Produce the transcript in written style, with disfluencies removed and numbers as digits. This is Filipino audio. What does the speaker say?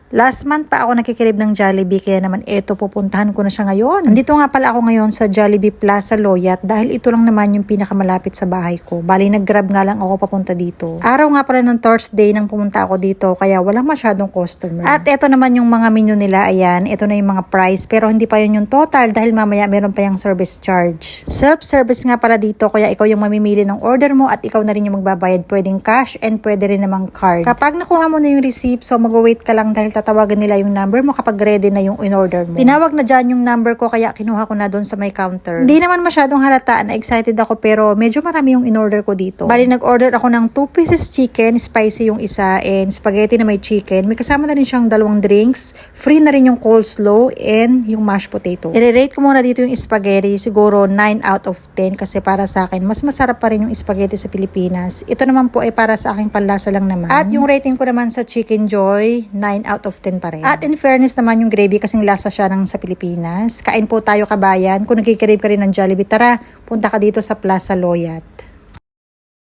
Last month pa ako nakikirib ng Jollibee, kaya naman eto, pupuntahan ko na siya ngayon. Nandito nga pala ako ngayon sa Jollibee Plaza Loyat dahil ito lang naman yung pinakamalapit sa bahay ko. Bali, nag-grab nga lang ako papunta dito. Araw nga pala ng Thursday nang pumunta ako dito, kaya walang masyadong customer. At eto naman yung mga menu nila, ayan. Ito na yung mga price, pero hindi pa yun yung total dahil mamaya meron pa yung service charge. Self-service nga pala dito, kaya ikaw yung mamimili ng order mo at ikaw na rin yung magbabayad. Pwedeng cash and pwede rin namang card. Kapag nakuha mo na yung receipt, so mag-wait ka lang dahil tatawagan nila yung number mo kapag ready na yung in-order mo. Tinawag na dyan yung number ko, kaya kinuha ko na doon sa may counter. Hindi naman masyadong halata na excited ako, pero medyo marami yung in-order ko dito. Bali, nag-order ako ng 2 pieces chicken, spicy yung isa, and spaghetti na may chicken. May kasama na rin siyang 2 drinks, free na rin yung coleslaw, and yung mashed potato. I-rate ko muna dito yung spaghetti, siguro 9 out of 10, kasi para sa akin, mas masarap pa rin yung spaghetti sa Pilipinas. Ito naman po ay para sa aking panlasa lang naman. At yung rating ko naman sa Chicken Joy, 9 out of 10 pa rin. At in fairness naman yung gravy, kasing lasa siya ng sa Pilipinas. Kain po tayo, kabayan. Kung nagkikrave ka rin ng Jollibee, tara, punta ka dito sa Plaza Loyat.